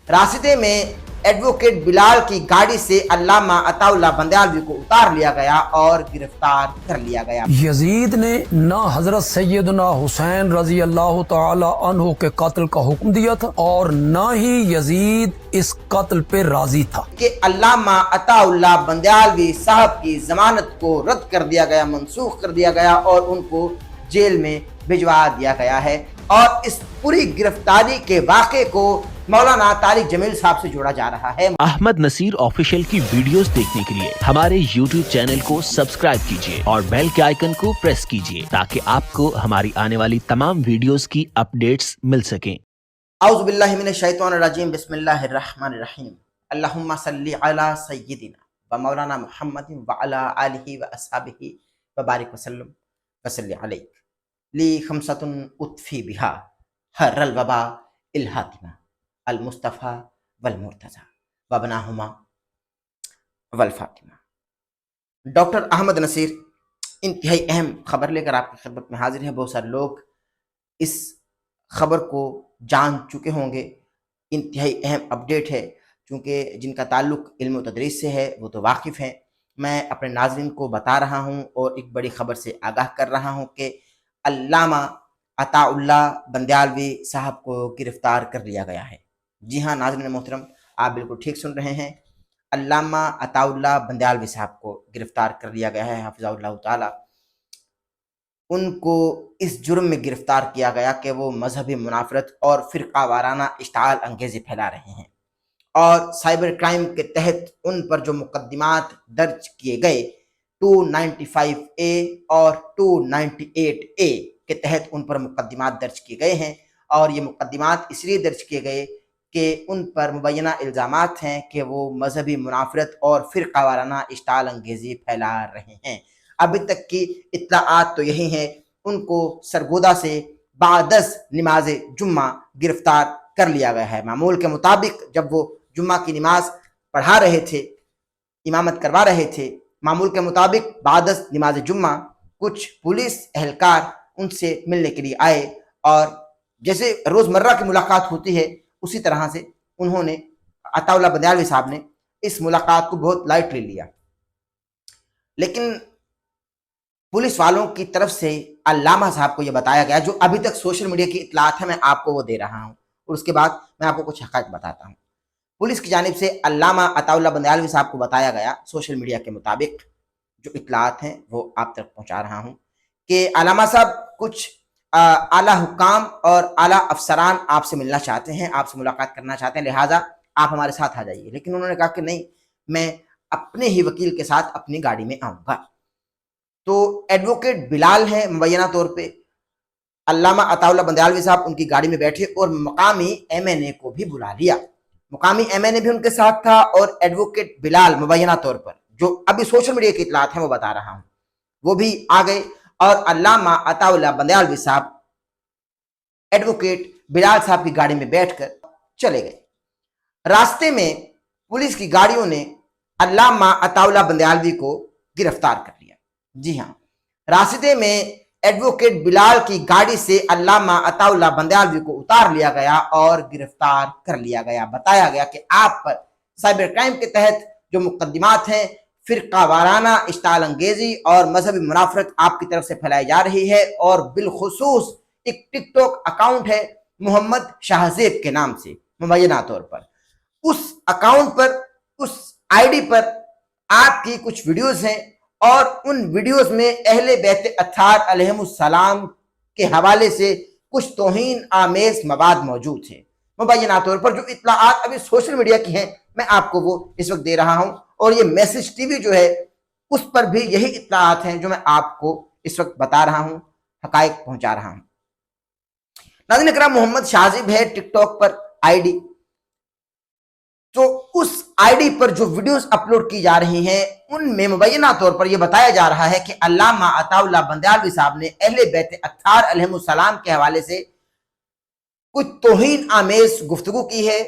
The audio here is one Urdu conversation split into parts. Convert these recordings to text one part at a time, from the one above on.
راستے میں ایڈوکیٹ بلال کی گاڑی سے علامہ عطا اللہ بندیالوی کو اتار لیا گیا اور گرفتار کر لیا گیا۔ یزید نے نہ حضرت سیدنا حسین رضی اللہ تعالی عنہ کے قتل کا حکم دیا تھا اور نہ ہی یزید اس قتل پہ راضی تھا کہ علامہ عطا اللہ بندیالوی صاحب کی ضمانت کو رد کر دیا گیا، منسوخ کر دیا گیا اور ان کو جیل میں بھجوا دیا گیا ہے۔ اور اس پوری گرفتاری کے واقعے کو مولانا طارق جمیل صاحب سے جوڑا جا رہا ہے۔ احمد نصیر آفیشیل کی ویڈیوز دیکھنے کے لیے ہمارے یوٹیوب چینل کو سبسکرائب کیجیے اور بیل کے آئیکن کو پریس کیجیے تاکہ آپ کو ہماری آنے والی تمام ویڈیوز کی اپڈیٹس مل سکیں۔ اعوذ باللہ من الشیطان الرجیم، بسم اللہ الرحمن الرحیم۔ اللہم صلی علی سیدنا و مولانا محمد وعلی آلہ و اصحابہ وبارک وسلم وصلی علیہ لی خمسۃ اطفی بہا حر الوبا الحاتمہ المصطفیٰ والمرتضیٰ وابناہما والفاطمہ۔ ڈاکٹر احمد نصیر انتہائی اہم خبر لے کر آپ کی خدمت میں حاضر ہے۔ بہت سارے لوگ اس خبر کو جان چکے ہوں گے، انتہائی اہم اپڈیٹ ہے، چونکہ جن کا تعلق علم و تدریس سے ہے وہ تو واقف ہیں۔ میں اپنے ناظرین کو بتا رہا ہوں اور ایک بڑی خبر سے آگاہ کر رہا ہوں کہ علامہ عطا اللہ بندیالوی صاحب کو گرفتار کر لیا گیا ہے۔ جی ہاں ناظرین محترم، آپ بالکل ٹھیک سن رہے ہیں، علامہ عطا اللہ بندیالوی صاحب کو گرفتار کر لیا گیا ہے، حفظہ اللہ تعالی۔ ان کو اس جرم میں گرفتار کیا گیا کہ وہ مذہبی منافرت اور فرقہ وارانہ اشتعال انگیزی پھیلا رہے ہیں، اور سائبر کرائم کے تحت ان پر جو مقدمات درج کیے گئے 295A اور 298A کے تحت ان پر مقدمات درج کیے گئے ہیں، اور یہ مقدمات اس لیے درج کیے گئے کہ ان پر مبینہ الزامات ہیں کہ وہ مذہبی منافرت اور فرقہ وارانہ اشتعال انگیزی پھیلا رہے ہیں۔ ابھی تک کی اطلاعات تو یہی ہیں، ان کو سرگودا سے بعد از نماز جمعہ گرفتار کر لیا گیا ہے۔ معمول کے مطابق جب وہ جمعہ کی نماز پڑھا رہے تھے، امامت کروا رہے تھے، معمول کے مطابق بعد از نماز جمعہ کچھ پولیس اہلکار ان سے ملنے کے لیے آئے، اور جیسے روزمرہ کی ملاقات ہوتی ہے اسی طرح سے انہوں نے عطا اللہ بندیالوی صاحب نے اس ملاقات کو بہت لائٹلی لیا، لیکن پولیس والوں کی طرف سے علامہ صاحب کو یہ بتایا گیا، جو ابھی تک سوشل میڈیا کی اطلاعات ہے میں آپ کو وہ دے رہا ہوں، اور اس کے بعد میں آپ کو کچھ حقائق بتاتا ہوں۔ پولیس کی جانب سے علامہ عطا اللہ بندیالوی صاحب کو بتایا گیا، سوشل میڈیا کے مطابق جو اطلاعات ہیں وہ آپ تک پہنچا رہا ہوں، کہ علامہ صاحب کچھ اعلیٰ حکام اور اعلیٰ افسران آپ سے ملنا چاہتے ہیں، آپ سے ملاقات کرنا چاہتے ہیں، لہٰذا آپ ہمارے ساتھ آ جائیے۔ لیکن انہوں نے کہا کہ نہیں، میں اپنے ہی وکیل کے ساتھ اپنی گاڑی میں آؤں گا۔ تو ایڈوکیٹ بلال ہیں مبینہ طور پہ، علامہ عطا اللہ بندیالوی صاحب ان کی گاڑی میں بیٹھے اور مقامی MNA کو بھی بلا لیا۔ مقامی MNA بھی ان کے ساتھ تھا، اور ایڈوکیٹ بلال مبینہ طور پر جو ابھی سوشل میڈیا کی اطلاعات ہیں وہ بتا رہا ہوں، وہ بھی آ گئے، اور علامہ عطا اللہ بندیالوی صاحب ایڈوکیٹ بلال صاحب کی گاڑی میں بیٹھ کر چلے گئے۔ راستے میں پولیس کی گاڑیوں نے علامہ عطا اللہ بندیالوی کو گرفتار کر لیا۔ جی ہاں، راستے میں ایڈوکیٹ بلال کی گاڑی سے علامہ عطا اللہ بندیالوی کو اتار لیا گیا اور گرفتار کر لیا گیا۔ بتایا گیا کہ آپ پر سائبر کرائم کے تحت جو مقدمات ہیں، فرقہ وارانہ اشتعال انگیزی اور مذہبی منافرت آپ کی طرف سے پھیلائی جا رہی ہے، اور بالخصوص ایک ٹک ٹاک اکاؤنٹ ہے محمد شاہ زیب کے نام سے مبینہ طور پر، اس اکاؤنٹ پر، اس ID پر آپ کی کچھ ویڈیوز ہیں، اور ان ویڈیوز میں اہل بیت اطہار علیہم السلام کے حوالے سے کچھ توہین آمیز مواد موجود ہے۔ مبینہ طور پر جو اطلاعات ابھی سوشل میڈیا کی ہیں میں آپ کو وہ اس وقت دے رہا ہوں، اور یہ میسج ٹی وی جو ہے اس پر بھی یہی اطلاعات ہیں جو میں آپ کو اس وقت بتا رہا ہوں، حقائق پہنچا رہا ہوں۔ ناظرین اکرام، محمد شاہزیب ہے ٹک ٹاک پر ID، تو اس ID پر جو ویڈیوز اپلوڈ کی جا رہی ہیں ان میں مبینہ طور پر یہ بتایا جا رہا ہے کہ علامہ عطا اللہ بندیالوی صاحب نے اہل بیت اطہار علیہم السلام کے حوالے سے کچھ توہین آمیز گفتگو کی ہے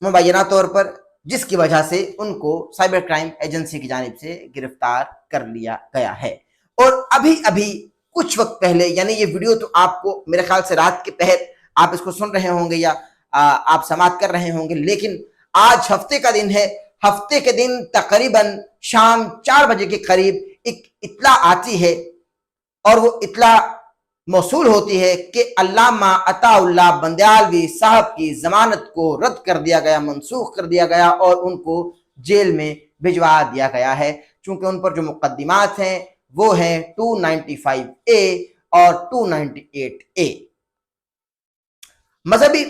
مبینہ طور پر، جس کی وجہ سے ان کو سائبر کرائم ایجنسی کی جانب سے گرفتار کر لیا گیا ہے۔ اور ابھی کچھ وقت پہلے، یعنی یہ ویڈیو تو آپ کو میرے خیال سے رات کے پہر آپ اس کو سن رہے ہوں گے یا آپ سماعت کر رہے ہوں گے، لیکن آج ہفتے کا دن ہے۔ ہفتے کے دن تقریباً شام 4 بجے کے قریب ایک اطلاع آتی ہے، اور وہ اطلاع موصول ہوتی ہے کہ علامہ عطا اللہ بندیالوی صاحب کی ضمانت کو رد کر دیا گیا، منسوخ کر دیا گیا، اور ان کو جیل میں بھجوا دیا گیا ہے، چونکہ ان پر جو مقدمات ہیں وہ ہیں 295A اور 298A۔ مذہبی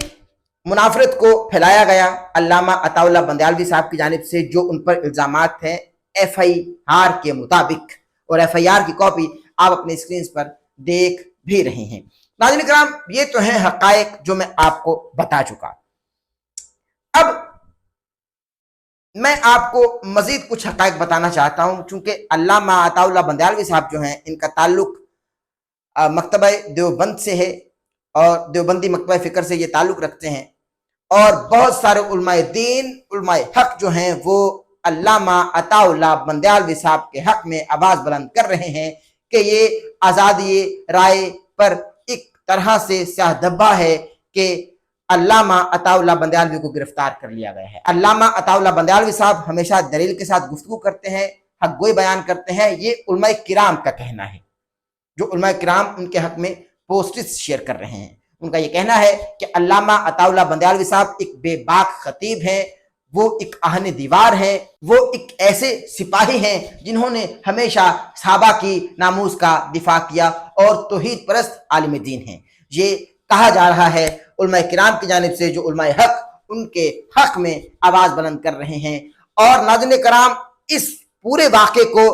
منافرت کو پھیلایا گیا علامہ عطا اللہ بندیالوی صاحب کی جانب سے، جو ان پر الزامات ہیں FIR کے مطابق، اور FIR کی کاپی آپ اپنے اسکرین پر دیکھ بھی رہے ہیں۔ ناظرین کرام، یہ تو ہیں حقائق جو میں آپ کو بتا چکا۔ اب میں آپ کو مزید کچھ حقائق بتانا چاہتا ہوں، چونکہ علامہ عطا اللہ بندیالوی صاحب جو ہیں، ان کا تعلق مکتبہ دیوبند سے ہے، اور دیوبندی مکتبہ فکر سے یہ تعلق رکھتے ہیں، اور بہت سارے علماء دین، علماء حق جو ہیں، وہ علامہ عطا اللہ بندیالوی صاحب کے حق میں آواز بلند کر رہے ہیں کہ یہ آزادی رائے پر ایک طرح سے سیاہ دھبا ہے کہ علامہ عطا اللہ بندیالوی کو گرفتار کر لیا گیا ہے۔ علامہ عطا اللہ بندیالوی صاحب ہمیشہ دلیل کے ساتھ گفتگو کرتے ہیں، حق گوئی بیان کرتے ہیں، یہ علماء کرام کا کہنا ہے، جو علماء کرام ان کے حق میں پوسٹس شیئر کر رہے ہیں۔ ان کا یہ کہنا ہے کہ علامہ عطا اللہ بندیالوی صاحب ایک بے باک خطیب ہیں، وہ ایک آہن دیوار ہیں، وہ ایک ایسے سپاہی ہیں جنہوں نے ہمیشہ صحابہ کی ناموس کا دفاع کیا، اور توحید پرست عالم دین ہیں۔ یہ کہا جا رہا ہے علماء کرام کی جانب سے، جو علماء حق ان کے حق میں آواز بلند کر رہے ہیں۔ اور ناظرین کرام، اس پورے واقعے کو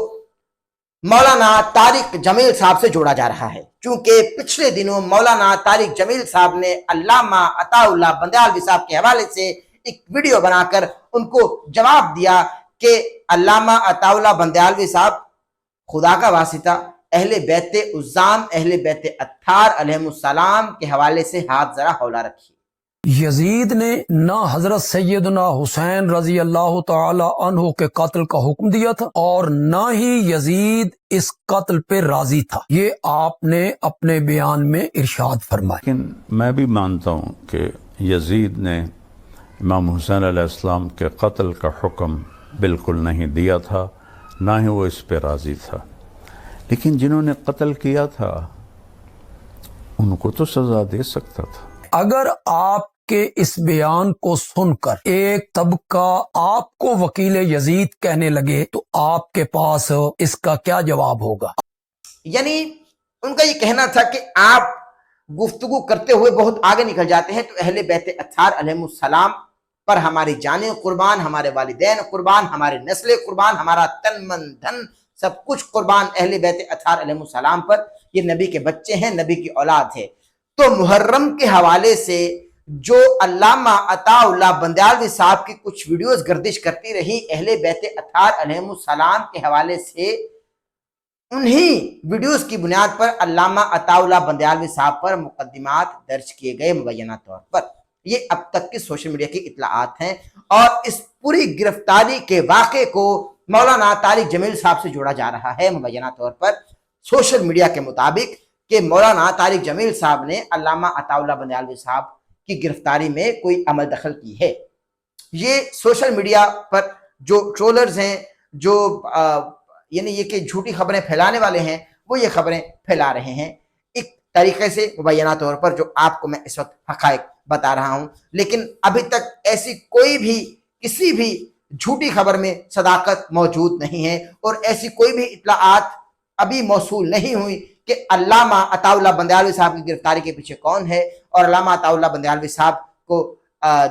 مولانا طارق جمیل صاحب سے جوڑا جا رہا ہے، چونکہ پچھلے دنوں مولانا طارق جمیل صاحب نے علامہ عطا اللہ بندیالوی صاحب کے حوالے سے ایک ویڈیو بنا کر ان کو جواب دیا کہ علامہ عطا اللہ بندیالوی صاحب خدا کا واسطہ اہل بیت عزام، اہل بیت اطہار علیہم السلام کے حوالے سے ہاتھ ذرا ہولا رکھیے۔ یزید نے نہ حضرت سیدنا حسین رضی اللہ تعالی عنہ کے قتل کا حکم دیا تھا، اور نہ ہی یزید اس قتل پہ راضی تھا، یہ آپ نے اپنے بیان میں ارشاد فرمایا۔ لیکن میں بھی مانتا ہوں کہ یزید نے امام حسین علیہ السلام کے قتل کا حکم بالکل نہیں دیا تھا، نہ ہی وہ اس پہ راضی تھا، لیکن جنہوں نے قتل کیا تھا ان کو تو سزا دے سکتا تھا۔ اگر آپ کے اس بیان کو سن کر ایک طبقہ آپ کو وکیل یزید کہنے لگے تو آپ کے پاس اس کا کیا جواب ہوگا؟ یعنی ان کا یہ کہنا تھا کہ آپ گفتگو کرتے ہوئے بہت آگے نکل جاتے ہیں، تو اہل بیت اطہار علیہم السلام پر ہماری جانیں قربان، ہمارے والدین قربان، ہمارے نسل قربان، ہمارا تن من دھن سب کچھ قربان اہل بیت اطہار علیہم السلام پر، یہ نبی کے بچے ہیں، نبی کی اولاد ہے۔ تو محرم کے حوالے سے جو علامہ عطا اللہ بندیالوی صاحب کی کچھ ویڈیوز گردش کرتی رہی اہل بیت اطہار علیہم السلام کے حوالے سے، انہی ویڈیوز کی بنیاد پر علامہ عطا اللہ بندیالوی صاحب پر مقدمات درج کیے گئے مبینہ طور پر۔ یہ اب تک کی سوشل میڈیا کی اطلاعات ہیں، اور اس پوری گرفتاری کے واقعے کو مولانا طارق جمیل صاحب سے جوڑا جا رہا ہے مبینہ طور پر سوشل میڈیا کے مطابق، کہ مولانا طارق جمیل صاحب نے علامہ عطا اللہ بندیالوی صاحب کی گرفتاری میں کوئی عمل دخل کی ہے۔ یہ سوشل میڈیا پر جو ٹرولرز ہیں، جو یعنی یہ کہ جھوٹی خبریں پھیلانے والے ہیں، وہ یہ خبریں پھیلا رہے ہیں ایک طریقے سے مبینہ طور پر، جو آپ کو میں اس وقت حقائق بتا رہا ہوں، لیکن ابھی تک ایسی کوئی بھی کسی بھی جھوٹی خبر میں صداقت موجود نہیں ہے، اور ایسی کوئی بھی اطلاعات ابھی موصول نہیں ہوئی کہ علامہ عطا اللہ بندیالوی صاحب کی گرفتاری کے پیچھے کون ہے، اور علامہ عطا اللہ بندیالوی صاحب کو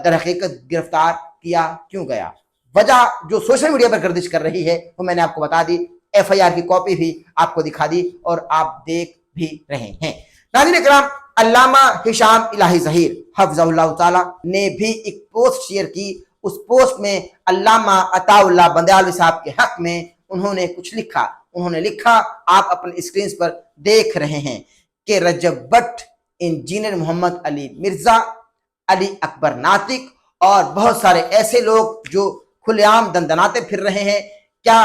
در حقیقت گرفتار کیا کیوں گیا۔ وجہ جو سوشل میڈیا پر گردش کر رہی ہے وہ میں نے آپ کو بتا دی، FIR کی کاپی بھی آپ کو دکھا دی، اور آپ دیکھ بھی رہے ہیں۔ ناظرین کرام، علامہ ہشام الہی ظہیر حفظہ اللہ تعالی نے بھی ایک پوسٹ شیئر کی۔ اس پوسٹ میں علامہ عطا اللہ بندیالوی صاحب کے حق میں انہوں نے کچھ لکھا۔ انہوں نے لکھا، آپ اپنے اسکرین پر دیکھ رہے ہیں، کہ رجب بٹ، انجینئر محمد علی مرزا، علی اکبر ناطق اور بہت سارے ایسے لوگ جو کھلے عام دندناتے پھر رہے ہیں، کیا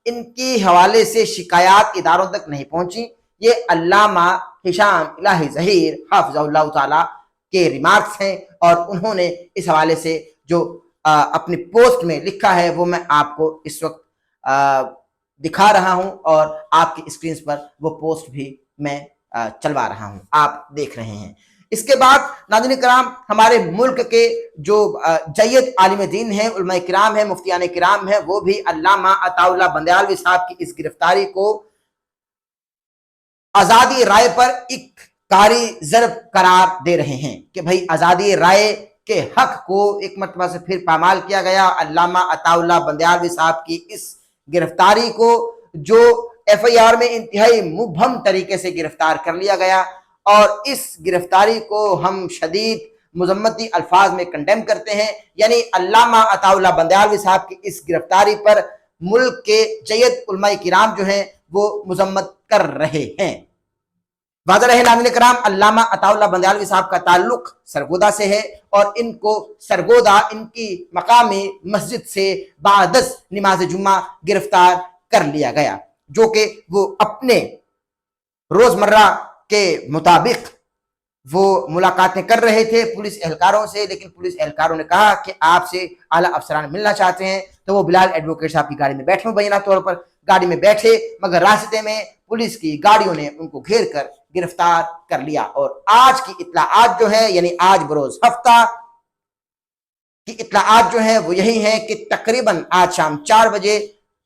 ان کی حوالے سے شکایات اداروں تک نہیں پہنچی؟ یہ علامہ ہشام الہی ظہیر حافظہ اللہ تعالی کے ریمارکس ہیں، اور انہوں نے اس حوالے سے جو اپنی پوسٹ میں لکھا ہے وہ میں آپ کو اس وقت دکھا رہا ہوں، اور آپ کی اسکرینز پر وہ پوسٹ بھی میں چلوا رہا ہوں، آپ دیکھ رہے ہیں۔ اس کے بعد ناظرین کرام، ہمارے ملک کے جو جید عالم دین ہیں، علماء کرام ہیں، مفتیان کرام ہیں، وہ بھی علامہ عطا اللہ بندیالوی صاحب کی اس گرفتاری کو آزادی رائے پر ایک کاری ضرب قرار دے رہے ہیں کہ بھائی آزادی رائے کے حق کو ایک مرتبہ سے پھر پامال کیا گیا۔ علامہ عطا اللہ بندیالوی صاحب کی اس گرفتاری کو، جو ایف آئی آر میں انتہائی مبہم طریقے سے گرفتار کر لیا گیا، اور اس گرفتاری کو ہم شدید مذمتی الفاظ میں کنڈیم کرتے ہیں۔ یعنی علامہ عطا اللہ بندیالوی صاحب کی اس گرفتاری پر ملک کے جید علماء کرام جو ہیں وہ مذمت کر رہے ہیں۔ واضح رہے ناظرین کرام، علامہ عطا اللہ بندیالوی صاحب کا تعلق سرگودا سے ہے، اور ان کو سرگودا ان کی مقامی مسجد سے بعد از نماز جمعہ گرفتار کر لیا گیا، جو کہ وہ اپنے روزمرہ کے مطابق وہ ملاقاتیں کر رہے تھے پولیس اہلکاروں سے، لیکن پولیس اہلکاروں نے کہا کہ آپ سے اعلیٰ افسران ملنا چاہتے ہیں، تو وہ بلال ایڈوکیٹ صاحب کی گاڑی میں بیٹھے، مبینہ طور پر گاڑی میں بیٹھے، مگر راستے میں پولیس کی گاڑیوں نے ان کو گھیر کر گرفتار کر لیا۔ اور آج کی اطلاعات جو ہے، یعنی آج بروز ہفتہ کی اطلاعات جو ہیں وہ یہی ہیں کہ تقریباً آج شام 4 بجے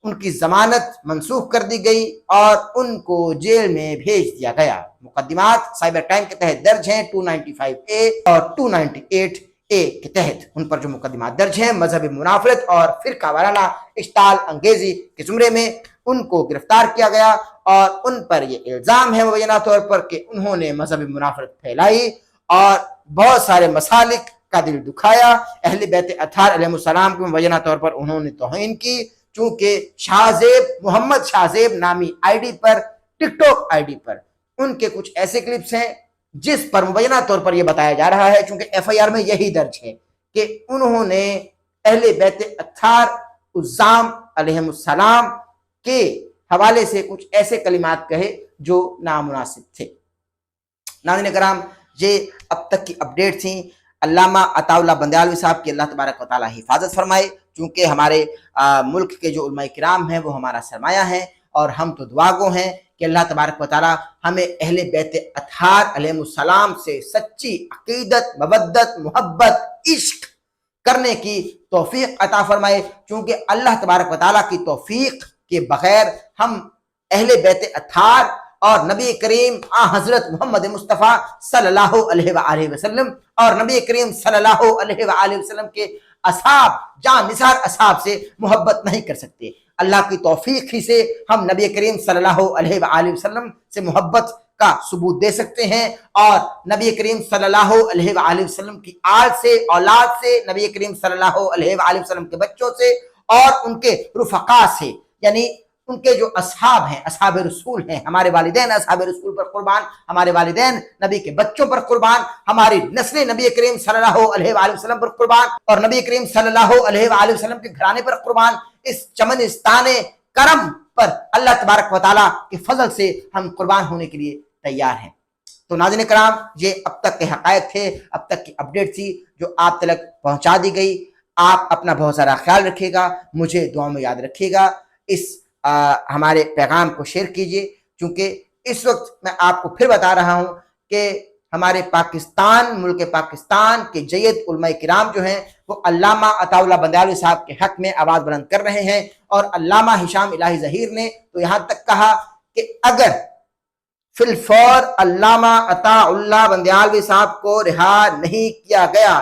ان کی ضمانت منسوخ کر دی گئی اور ان کو جیل میں بھیج دیا گیا۔ مقدمات سائبر کرائم کے تحت درج ہیں 295A اور 298A کے تحت، ان پر جو مقدمات درج ہیں مذہبی منافرت اور فرقہ وارانہ اشتعال انگیزی کے زمرے میں ان کو گرفتار کیا گیا، اور ان پر یہ الزام ہے مبینہ طور پر کہ انہوں نے مذہبی منافرت پھیلائی اور بہت سارے مسالک کا دل دکھایا۔ اہل بیت اطہار علیہ السلام کو مبینہ طور پر انہوں نے توہین کی، چونکہ محمد شاہزیب نامی آئی ڈی پر، ٹک ٹاک آئی ڈی پر ان کے کچھ ایسے کلپس ہیں جس پر مبینہ طور پر یہ بتایا جا رہا ہے، چونکہ ایف آئی آر میں یہی درج ہے کہ انہوں نے اہل بیت اطہار عظام علیہ السلام کے حوالے سے کچھ ایسے کلمات کہے جو نامناسب تھے۔ ناظرین کرام، یہ اب تک کی اپڈیٹ تھیں۔ علامہ عطا اللہ بندیالوی صاحب کی اللہ تبارک و تعالیٰ حفاظت فرمائے، چونکہ ہمارے ملک کے جو علماء کرام ہیں وہ ہمارا سرمایہ ہیں، اور ہم تو دعا گو ہیں کہ اللہ تبارک و تعالیٰ ہمیں اہل بیت اطہار علیہ السلام سے سچی عقیدت، مودت، محبت، عشق کرنے کی توفیق عطا فرمائے، چونکہ اللہ تبارک و تعالیٰ کی توفیق کے بغیر ہم اہل بیت اطہار اور نبی کریم حضرت محمد مصطفیٰ صلی اللہ علیہ وآلہ وسلم اور نبی کریم صلی اللہ علیہ وآلہ وسلم کے اصحاب، جان نثار اصحاب سے محبت نہیں کر سکتے۔ اللہ کی توفیق ہی سے ہم نبی کریم صلی اللہ علیہ وآلہ وسلم سے محبت کا ثبوت دے سکتے ہیں، اور نبی کریم صلی اللہ علیہ وآلہ وسلم کی آل سے، اولاد سے، نبی کریم صلی اللہ علیہ وآلہ وسلم کے بچوں سے اور ان کے رفقا سے، یعنی ان کے جو اصحاب ہیں، اصحاب رسول ہیں، ہمارے والدین اصحاب رسول پر قربان، ہمارے والدین نبی کے بچوں پر قربان، ہماری نسل نبی کریم صلی اللہ علیہ وآلہ وسلم پر قربان، اور نبی کریم صلی اللہ علیہ وآلہ وسلم کے گھرانے پر قربان۔ اس چمنستان کرم پر اللہ تبارک و تعالیٰ کے فضل سے ہم قربان ہونے کے لیے تیار ہیں۔ تو ناظرین کرام، یہ اب تک کے حقائق تھے، اب تک کی اپڈیٹ تھی جو آپ تک پہنچا دی گئی۔ آپ اپنا بہت سارا خیال رکھیے گا، مجھے دعا میں یاد رکھیے گا، اس ہمارے پیغام کو شیئر کیجئے، چونکہ اس وقت میں آپ کو پھر بتا رہا ہوں کہ ہمارے پاکستان، ملک پاکستان کے جید علماء کرام جو ہیں وہ علامہ عطا اللہ بندیالوی صاحب کے حق میں آواز بلند کر رہے ہیں، اور علامہ ہشام الہی ظہیر نے تو یہاں تک کہا کہ اگر فی الفور علامہ عطا اللہ بندیالوی صاحب کو رہا نہیں کیا گیا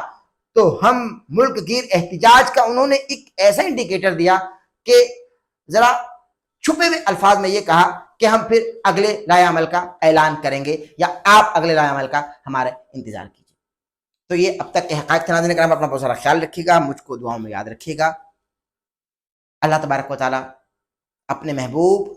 تو ہم ملک گیر احتجاج کا، انہوں نے ایک ایسا انڈیکیٹر دیا کہ ذرا چھپے ہوئے الفاظ میں یہ کہا کہ ہم پھر اگلے لائے عمل کا اعلان کریں گے، یا آپ اگلے لائے عمل کا ہمارا انتظار کیجیے۔ تو یہ اب تک کے حقائق تھے۔ ناظرین کرام، اپنا بہت سارا خیال رکھیے گا، مجھ کو دعاؤں میں یاد رکھیے گا۔ اللہ تبارک و تعالیٰ اپنے محبوب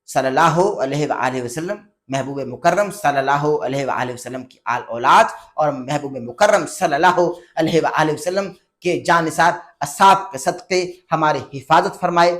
صلی اللہ علیہ وآلہ وسلم، محبوب مکرم صلی اللہ علیہ وآلہ وسلم کی آل اولاد اور محبوب مکرم صلی اللہ علیہ وآلہ وسلم کے جان نثار اصحاب کے صدقے ہماری حفاظت فرمائے۔